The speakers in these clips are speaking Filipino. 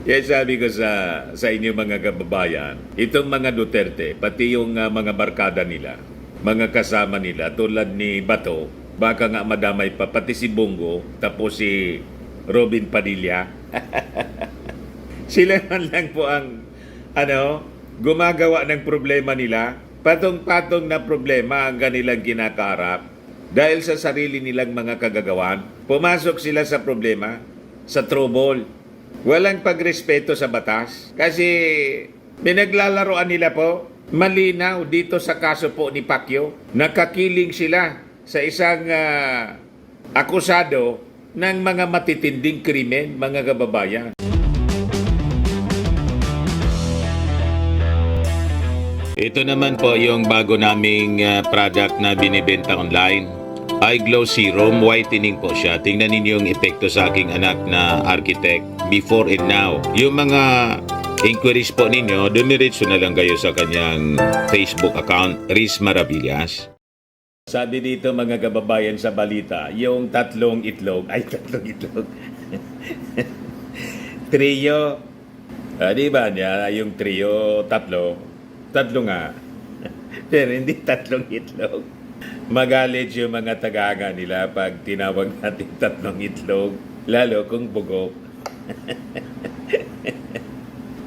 Kaya sabi ko sa inyo mga kababayan, itong mga Duterte, pati yung mga barkada nila, mga kasama nila tulad ni Bato, baka nga madamay pa, pati si Bongo, tapos si Robin Padilla. Sila man lang po ang gumagawa ng problema nila. Patong-patong na problema ang kanilang kinakaharap dahil sa sarili nilang mga kagagawan. Pumasok sila sa problema, sa trouble. Walang pagrespeto sa batas kasi pinaglalaroan nila po. Malinaw dito sa kaso po ni Pacquiao, nakakiling sila sa isang akusado ng mga matitinding krimen, mga kababayan. Ito naman po yung bago naming product na binibenta online. Eye Glow Serum, whitening po siya. Tingnan ninyo yung epekto sa aking anak na architect before and now. Yung mga inquiries po ninyo, dumiretso na lang kayo sa kanyang Facebook account, Riz Maravillas. Sabi dito mga kababayan sa balita, yung tatlong itlog, trio, di ba niya, yung trio, tatlo nga, pero hindi tatlong itlog. Magalit yung mga tagaga nila pag tinawag natin tatlong itlog, lalo kung bugok.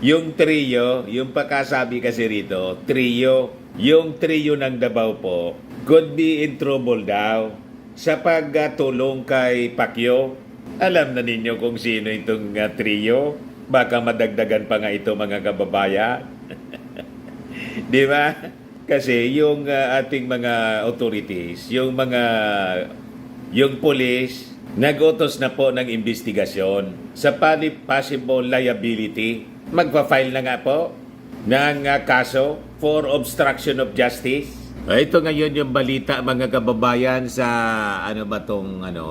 Yung trio, yung pagkasabi kasi rito, trio, yung trio ng Davao po, could be in trouble daw sa pagtulong kay Pacquiao. Alam na ninyo kung sino itong trio? Baka madagdagan pa nga ito mga kababayan. Di ba? Kasi yung ating mga authorities, yung police, nag-utos na po ng investigasyon sa possible liability. Magpa-file na nga po ng kaso for obstruction of justice. Ito ngayon yung balita mga kababayan sa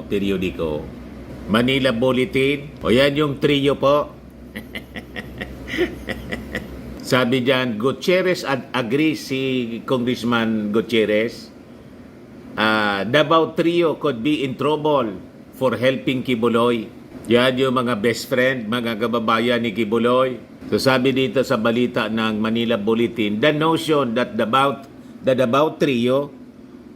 periodiko. Manila Bulletin. O yan yung trio po. Sabi diyan, Gutierrez agree si Congressman Gutierrez. Davao trio could be in trouble for helping Kibuloy. Yan yung mga best friend, mga kababayan ni Kibuloy. So sabi dito sa balita ng Manila Bulletin, the notion that the Davao trio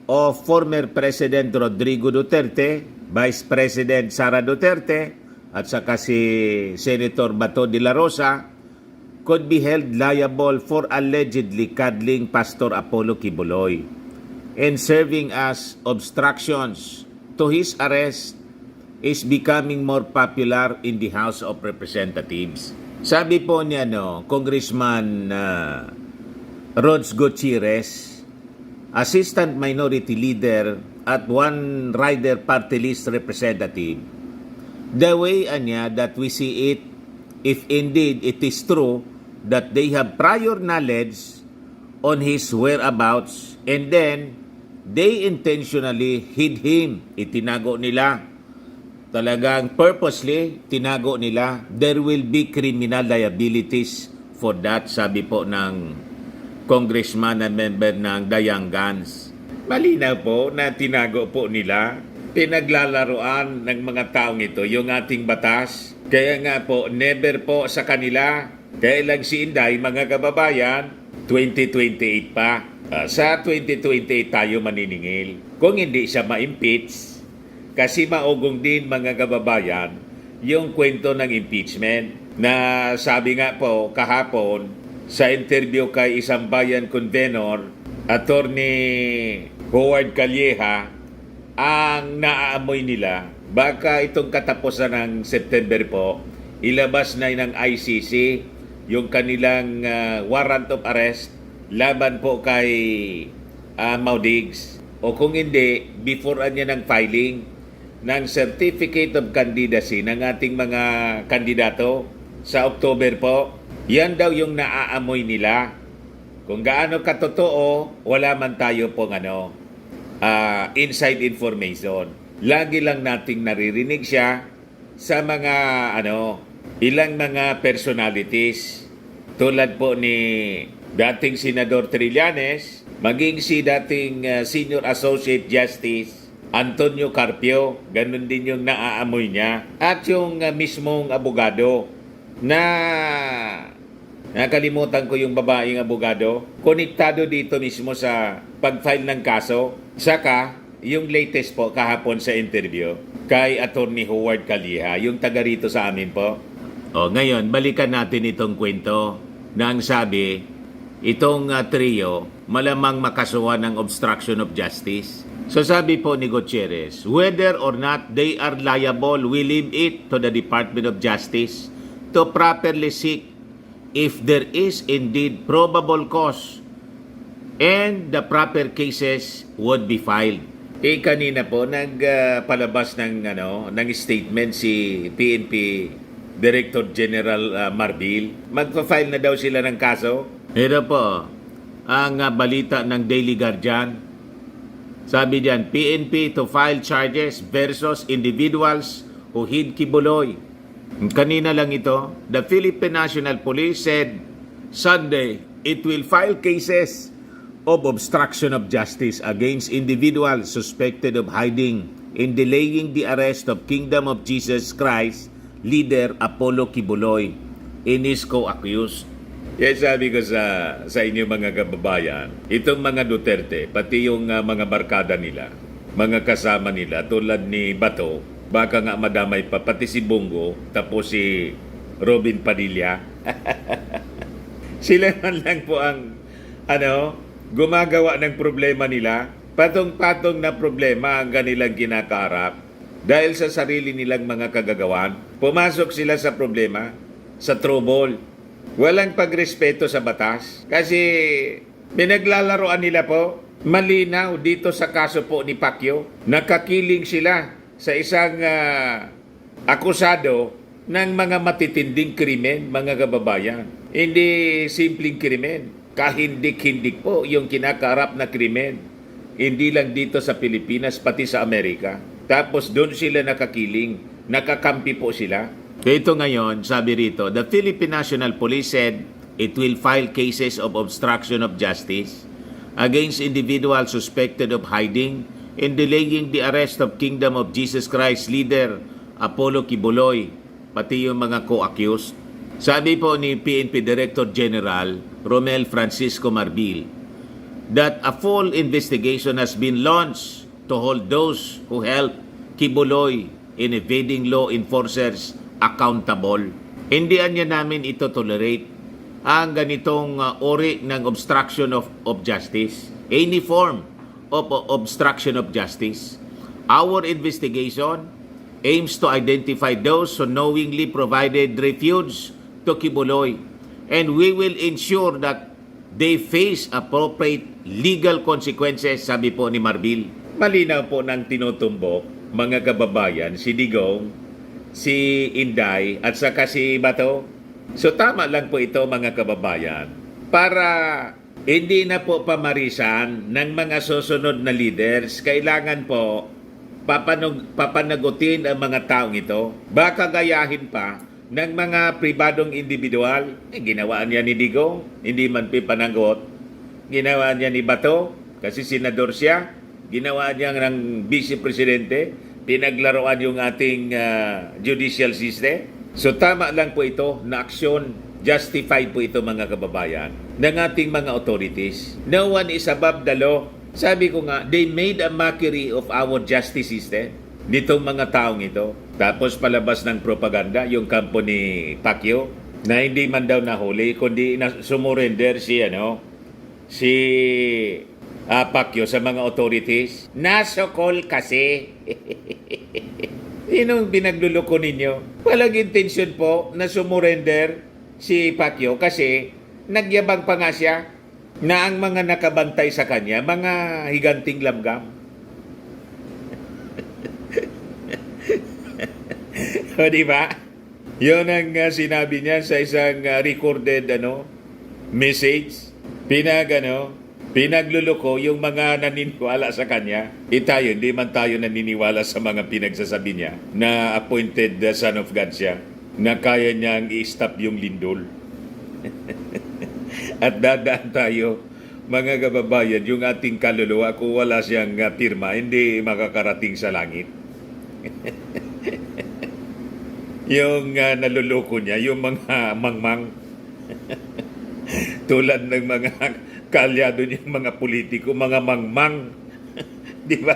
of former President Rodrigo Duterte, Vice President Sara Duterte, at saka si Senator Bato de la Rosa, could be held liable for allegedly cuddling Pastor Apollo Kibuloy and serving as obstructions to his arrest is becoming more popular in the House of Representatives. Sabi po ni Congressman Rods Gutierrez, Assistant Minority Leader at One Rider Party List Representative, the way that we see it, if indeed it is true that they have prior knowledge on his whereabouts and then they intentionally hid him. Itinago nila. Talagang purposely tinago nila. There will be criminal liabilities for that, sabi po ng congressman na member ng Dayangans. Malinaw po na tinago po nila. Pinaglalaroan ng mga taong ito yung ating batas. Kaya nga po, never po sa kanila. Kailang si Inday, mga kababayan, 2028 pa. Sa 2028 tayo maniningil. Kung hindi siya ma-impeach, kasi maugong din mga kababayan, yung kwento ng impeachment na sabi nga po kahapon sa interview kay isang bayan convenor, Attorney Howard Calleja, ang naaamoy nila, baka itong katapusan ng September po, ilabas na ng ICC yung kanilang warrant of arrest laban po kay Maudigs. O kung hindi, before niya ng filing ng Certificate of Candidacy ng ating mga kandidato sa October po, yan daw yung naaamoy nila. Kung gaano katotoo, wala man tayo pong inside information. Lagi lang nating naririnig siya sa mga ilang mga personalities tulad po ni dating Senador Trillanes, maging si dating Senior Associate Justice Antonio Carpio, ganun din yung naaamoy niya, at yung mismong abogado na nakalimutan ko yung babaeng abogado, konektado dito mismo sa pag-file ng kaso. Saka, yung latest po kahapon sa interview kay Attorney Howard Calleja, yung taga rito sa amin po. O, ngayon, balikan natin itong kwento na ang sabi, itong trio, malamang makasuhan ng obstruction of justice. So sabi po ni Gutierrez, whether or not they are liable, we leave it to the Department of Justice to properly seek if there is indeed probable cause and the proper cases would be filed. Kanina po nagpalabas ng statement si PNP Director General Marbil. Magpa-file na daw sila ng kaso. Ito po ang balita ng Daily Guardian. Sabi diyan, PNP to file charges versus individuals who hid Kibuloy. Kanina lang ito, the Philippine National Police said Sunday it will file cases of obstruction of justice against individuals suspected of hiding and delaying the arrest of Kingdom of Jesus Christ leader Apollo Kibuloy and his co-accused. Kaya sabi ko sa inyo mga kababayan, itong mga Duterte, pati yung mga barkada nila, mga kasama nila tulad ni Bato, baka nga madamay pa, pati si Bongo, tapos si Robin Padilla. Sila man lang po ang gumagawa ng problema nila. Patong-patong na problema ang kanilang kinakaharap. Dahil sa sarili nilang mga kagagawan, pumasok sila sa problema, sa trouble. Walang pagrespeto sa batas. Kasi pinaglalaroan nila po, malinaw dito sa kaso po ni Pacquiao, nakakiling sila sa isang akusado ng mga matitinding krimen, mga kababayan. Hindi simpleng krimen, kahindik-hindik po yung kinakaharap na krimen. Hindi lang dito sa Pilipinas, pati sa Amerika. Tapos doon sila nakakiling, nakakampi po sila. Ito ngayon, sabi rito, the Philippine National Police said it will file cases of obstruction of justice against individuals suspected of hiding and delaying the arrest of Kingdom of Jesus Christ leader Apollo Kibuloy, pati yung mga co-accused. Sabi po ni PNP Director General Romel Francisco Marbil that a full investigation has been launched to hold those who helped Kibuloy in evading law enforcers accountable. Hindi niya namin ito tolerate ang ganitong uri ng obstruction of justice, any form of obstruction of justice. Our investigation aims to identify those who knowingly provided refuge to Kibuloy, and we will ensure that they face appropriate legal consequences, sabi po ni Marbil. Malinaw po ng tinutumbok, mga kababayan, si Digong, si Inday at saka si Bato. So tama lang po ito mga kababayan para hindi na po pamarisan ng mga susunod na leaders. Kailangan po papanagutin ang mga taong ito. Baka gayahin pa ng mga pribadong individual. Ginawaan niya ni Digong, hindi man pipanagot. Ginawaan niya ni Bato kasi senador siya. Ginawaan niya ng vice presidente. Pinaglaruan yung ating judicial system. So tama lang po ito na aksyon, justified po ito mga kababayan ng ating mga authorities. No one is above the law. Sabi ko nga, they made a mockery of our justice system nitong mga taong ito. Tapos palabas ng propaganda yung kampo ni Pacquiao na hindi man daw nahuli kundi sumurrender si Pacquiao sa mga authorities. Nasokol kasi. Sinong binagluloko ninyo? Walang intensyon po na sumurrender si Pacquiao kasi nagyabang pa nga siya na ang mga nakabantay sa kanya, mga higanting lamgam. O diba? Yun ang sinabi niya sa isang recorded message. Pinagluloko yung mga naniniwala sa kanya. Tayo, hindi man tayo naniniwala sa mga pinagsasabi niya na appointed son of God siya, na kaya niyang i-stop yung lindol. At dadaan tayo, mga kababayan, yung ating kaluluwa, kung wala siyang pirma, hindi makakarating sa langit. Yung naluloko niya, yung mga mangmang. Tulad ng mga kalyado niyang mga politiko, mga mangmang. Di ba?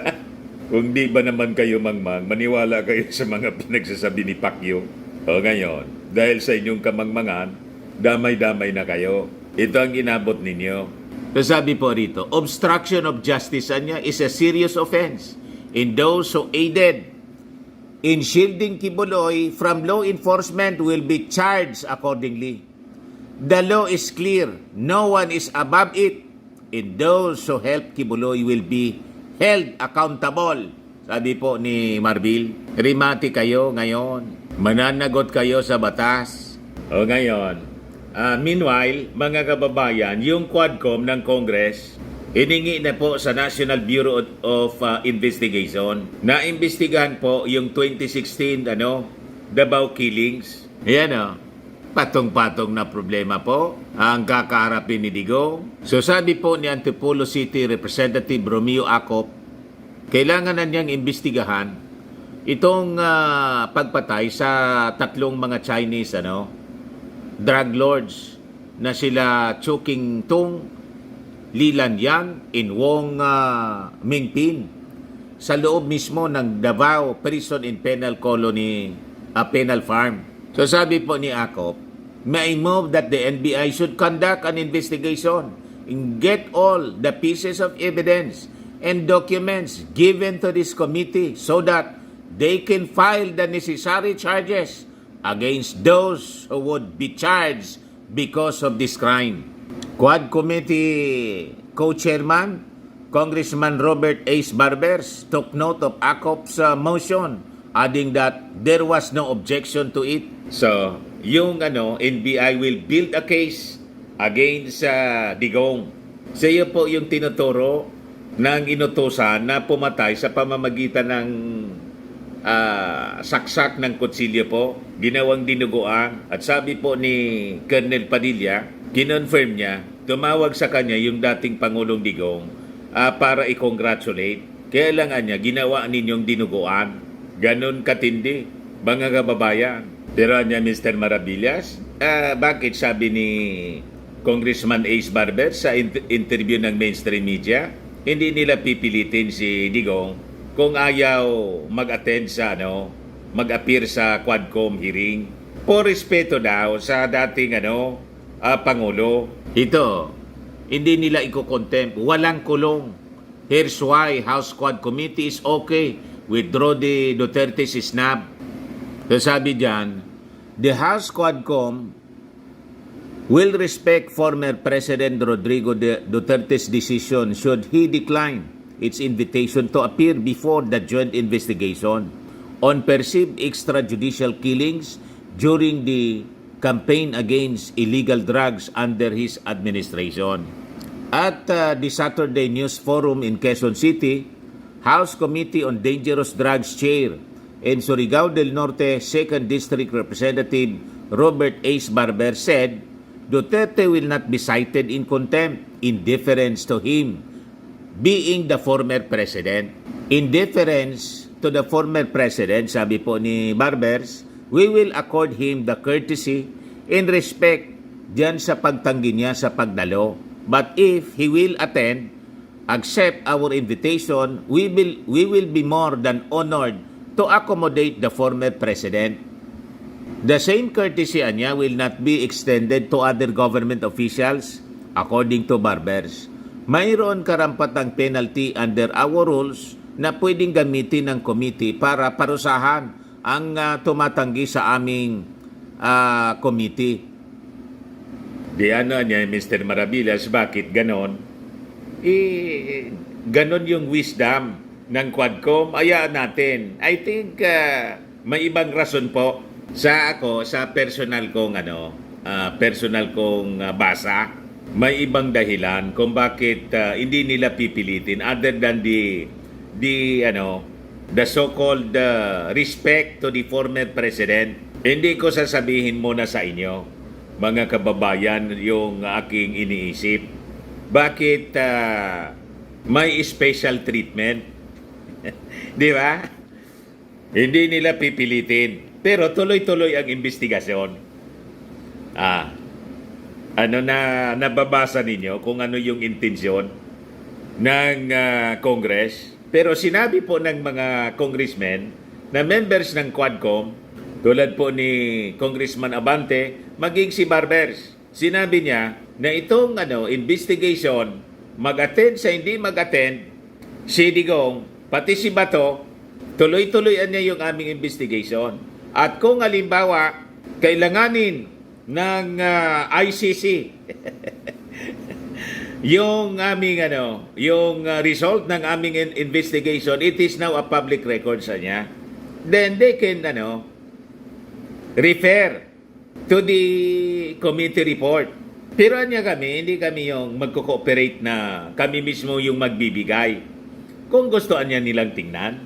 Kung di ba naman kayo mangmang, maniwala kayo sa mga pinagsasabi ni Pacquiao. O ngayon, dahil sa inyong kamangmangan, damay-damay na kayo. Ito ang inabot ninyo. So sabi po rito, obstruction of justice niya is a serious offense in those who aided in shielding Kibuloy from law enforcement will be charged accordingly. The law is clear. No one is above it. And those who help Kibuloy will be held accountable. Sabi po ni Marbil, rimati kayo ngayon. Mananagot kayo sa batas. O ngayon, meanwhile, mga kababayan, yung Quadcom ng Congress, hiningi na po sa National Bureau of Investigation na imbestigahan po yung 2016 Davao killings. Yan patong-patong na problema po ang kakaharapin ni Digong. So sabi po ni Antipolo City Representative Romeo Acop, kailangan na niyang imbestigahan itong pagpatay sa tatlong mga Chinese drug lords na sila Chu King Tung, Li Lanyang, and Wong Mingpin sa loob mismo ng Davao Prison and Penal Colony, Penal Farm. So sabi po ni Acop, may move that the NBI should conduct an investigation and get all the pieces of evidence and documents given to this committee so that they can file the necessary charges against those who would be charged because of this crime. Quad Committee Co-Chairman Congressman Robert Ace Barbers took note of Acop's motion, adding that there was no objection to it. So, yung NBI will build a case against Digong. Sa iyo po yung tinuturo ng inutusan na pumatay sa pamamagitan ng saksak ng kutsilyo po, ginawang dinuguan. At sabi po ni Colonel Padilla, kinonfirm niya, tumawag sa kanya yung dating Pangulong Digong para i-congratulate. Kailangan niya, ginawa ninyong dinuguan. Ganon katindi, mga kababayan. Pero niya, Mr. Maravillas, bakit sabi ni Congressman Ace Barber sa interview ng mainstream media, hindi nila pipilitin si Digong kung ayaw mag-attend sa mag-appear sa Quadcom hearing. Po respeto daw sa dating Pangulo. Ito, hindi nila iko-contempt. Walang kulong. Here's why House Quad Committee is okay. Withdraw the Duterte's snub. So sabi dyan, the House Quadcom will respect former President Rodrigo Duterte's decision should he decline its invitation to appear before the joint investigation on perceived extrajudicial killings during the campaign against illegal drugs under his administration. At the Saturday News Forum in Quezon City, House Committee on Dangerous Drugs Chair and Surigao del Norte 2nd District Representative Robert Ace Barber said, Duterte will not be cited in contempt in deference to him being the former president. In deference to the former president, sabi po ni Barbers, we will accord him the courtesy and respect diyan sa pagtanggi niya sa pagdalo. But if he will attend, accept our invitation, we will be more than honored to accommodate the former president. The same courtesy niya will not be extended to other government officials, according to Barbers. Mayroon karampatang penalty under our rules na pwedeng gamitin ng committee para parusahan ang tumatanggi sa aming committee. Di niya, Mr. Maravillas, bakit ganon? Ganon yung wisdom ng Quadcom. Ayaan natin. I think may ibang rason po sa personal kong basa. May ibang dahilan kung bakit hindi nila pipilitin other than the so-called respect to the former president. Hindi ko sasabihin muna sa inyo, mga kababayan, yung aking iniisip. Bakit may special treatment? Di ba? Hindi nila pipilitin. Pero tuloy-tuloy ang investigasyon. Ano na nababasa ninyo kung ano yung intensyon ng Congress. Pero sinabi po ng mga congressmen na members ng Quadcom, tulad po ni Congressman Abante, maging si Barbers. Sinabi niya na itong investigation, mag-attend sa hindi mag-attend, si Digong, pati si Bato, tuloy-tuloyan niya yung aming investigation. At kung halimbawa, kailanganin ng ICC yung aming yung result ng aming investigation, it is now a public record sa niya. Then they can refer to the committee report. Pero hindi kami yung magko-cooperate na kami mismo yung magbibigay. Kung gusto nilang tingnan,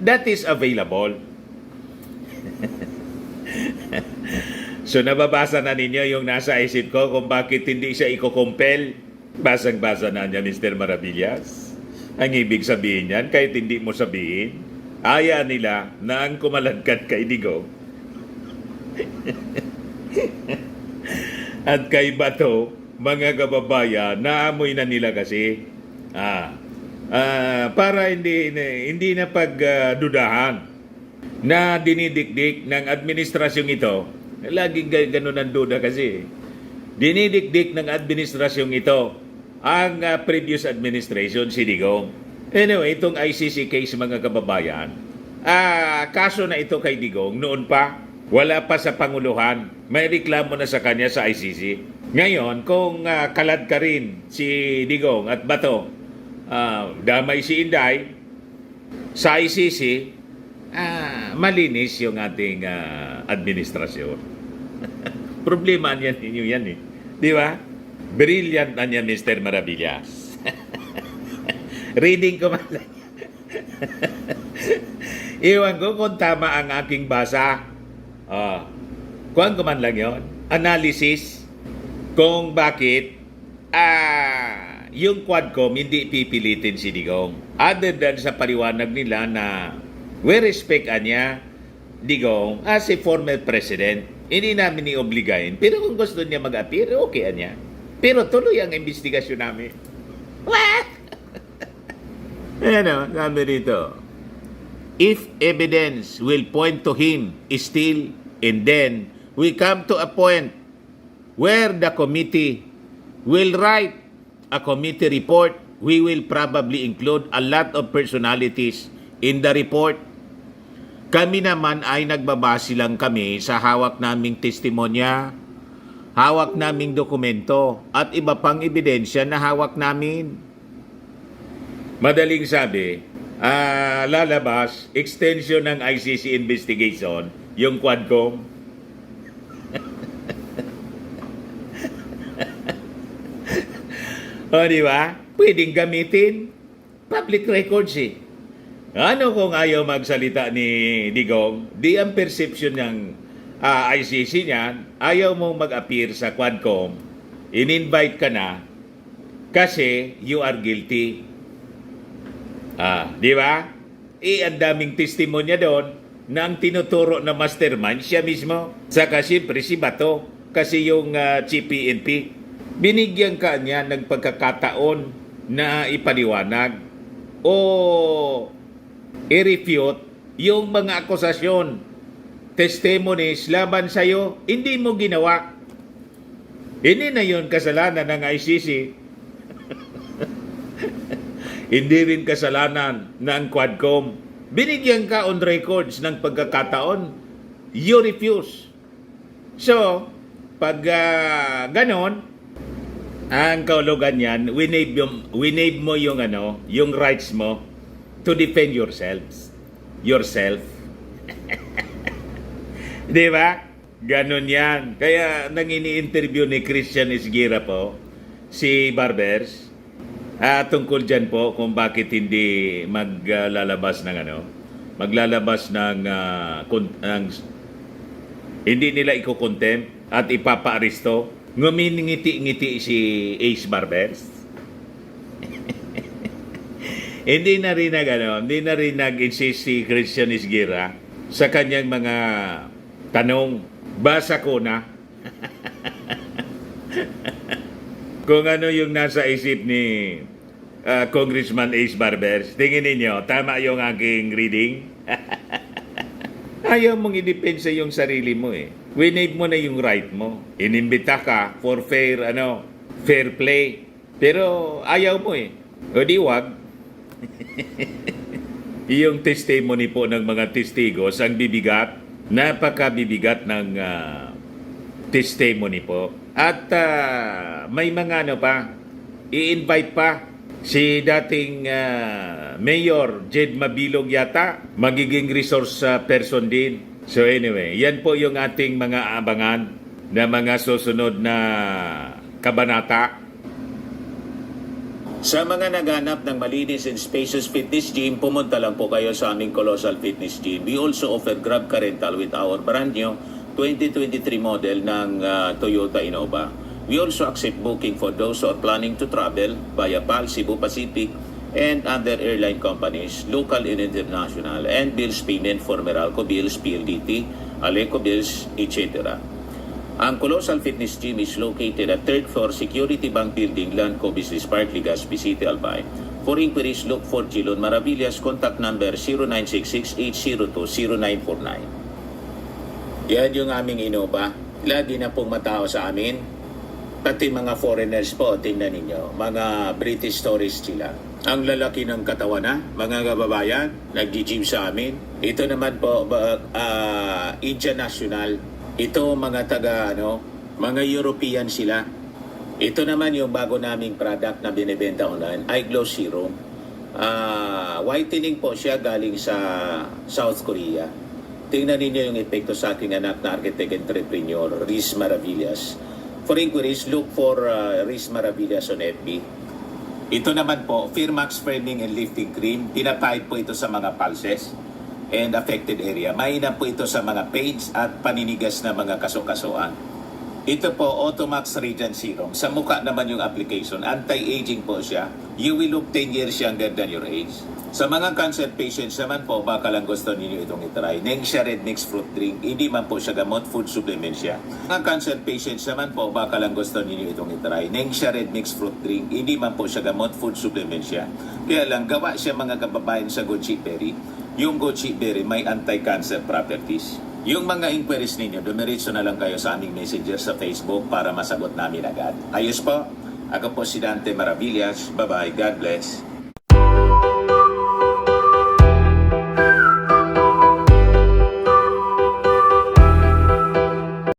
that is available. So nababasa na ninyo yung nasa isip ko kung bakit hindi siya iko-compel. Basang-basa na niya, Mr. Maravillas. Ang ibig sabihin niyan, kahit hindi mo sabihin, aya nila na ang kumalagkat kay Digong at kay Bato, mga kababayan, naamoy na nila kasi. Para hindi na pagdudahan na dinidikdik ng administrasyong ito. Laging ganun ang duda kasi. Dinidikdik ng administrasyong ito ang previous administration, si Digong. Anyway, itong ICC case, mga kababayan, kaso na ito kay Digong noon pa, wala pa sa Panguluhan. May reklamo na sa kanya sa ICC. Ngayon, kung kalad ka rin si Digong at Bato, damay si Inday sa ICC, malinis yung ating administrasyon. Problema niyan ninyo yan eh. Di ba? Brilliant na niya, Mr. Maravillas. Reading ko man lang. Iwan ko kung tama ang aking basa. Kuhan ko man lang yun. Analysis kung bakit yung Quadcom hindi pipilitin si Digong. Other than sa paliwanag nila na we respect niya Digong as a former president. Hindi namin i-obligayin. Pero kung gusto niya mag-appear, okay niya. Pero tuloy ang investigasyon namin. What? Sabi dito. If evidence will point to him still, and then we come to a point where the committee will write a committee report, we will probably include a lot of personalities in the report. Kami naman ay nagbabase lang kami sa hawak naming testimonya, hawak naming dokumento, at iba pang ebidensya na hawak namin. Madaling sabi, lalabas, extension ng ICC investigation, yung Quadcom. O, di ba? Pwedeng gamitin. Public records eh. Ano kung ayaw magsalita ni Digong? Di ang perception ng ICC niyan, ayaw mong mag-appear sa Quadcom, in-invite ka na kasi you are guilty. Di ba? Ang daming testimonya doon na ang tinuturo na mastermind siya mismo. Saka siyempre si Bato kasi yung Chief PNP. Binigyan ka niya ng pagkakataon na ipaliwanag o i-refute yung mga akusasyon, testimonies laban sa'yo, hindi mo ginawa. Hindi na yun kasalanan ng ICC. Hindi rin kasalanan ng Quadcom. Binigyan ka on records ng pagkakataon, you refuse. So, pag ganon, ang kaulugan yan, winave mo yung yung rights mo to defend yourself. Di ba? Ganon yan. Kaya nang ini-interview ni Christian Esguera po, si Barbers, tungkol dyan po kung bakit hindi maglalabas ng hindi nila iko-contempt at ipapa-aristo. Ngumingiti-ngiti si Ace Barbers. Hindi na rin nag-insist si Christian Esguera sa kanyang mga Tanong, basa ko na. Kung ano yung nasa isip ni Congressman Ace Barbers, tingin ninyo, tama yung aking reading? Ayaw mong i-depensa yung sarili mo eh. Winave mo na yung right mo. Inimbita ka for fair play. Pero ayaw mo eh. O di wag. Yung testimony po ng mga testigos ang bibigat. Napakabibigat ng testimony po. At may mga i-invite pa si dating Mayor Jed Mabilog yata, magiging resource person din. So anyway, yan po yung ating mga abangan na mga susunod na kabanata. Sa mga naghanap ng malinis and spacious fitness gym, pumunta lang po kayo sa aming Colossal Fitness Gym. We also offer Grab Car Rental with our brand new 2023 model ng Toyota Innova. We also accept booking for those who are planning to travel via PAL, Cebu Pacific, and other airline companies, local and international, and bills payment for Meralco Bills, PLDT, Aleco Bills, etc. Ang Colossal Fitness Gym is located at 3rd floor Security Bank Building, Lanco Business Park, Legazpi City, Albay. For inquiries, look for Chilon Maravillas. Contact number 0966-802-0949. Yan yung aming Innova. Lagi na pong matao sa amin. Pati mga foreigners po, tingnan ninyo. Mga British tourists sila. Ang lalaki ng katawan na, mga kababayan, nag-gym sa amin. Ito naman po, Indian National. Ito mga mga European sila. Ito naman yung bago naming product na binibenta online, Eye Glow Serum. Whitening po siya galing sa South Korea. Tingnan ninyo yung epekto sa aking anak na architect entrepreneur, Riz Maravillas. For inquiries, look for Riz Maravillas on FB. Ito naman po, Firmax Firming and Lifting Cream. Pinapahid po ito sa mga pulses and affected area. Mainam po ito sa mga pains at paninigas na mga kasukasuan. Ito po, Automax Radiant Serum. Sa mukha naman yung application. Anti-aging po siya. You will look 10 years younger than your age. Sa mga cancer patients naman po, baka lang gusto ninyo itong itry. Nengxia Red Mix Fruit Drink. Hindi man po siya gamot, food supplement siya. Mga cancer patients naman po, baka lang gusto ninyo itong itry. Nengxia Red Mix Fruit Drink. Hindi man po siya gamot, food supplement siya. Kaya lang, gawa siya mga kababayan sa goji berry. Yung goji berry may anti-cancer properties. Yung mga inquiries ninyo, dumiretso na lang kayo sa aming messenger sa Facebook para masagot namin agad. Ayos po, ako po si Dante Maravillas. Bye-bye. God bless.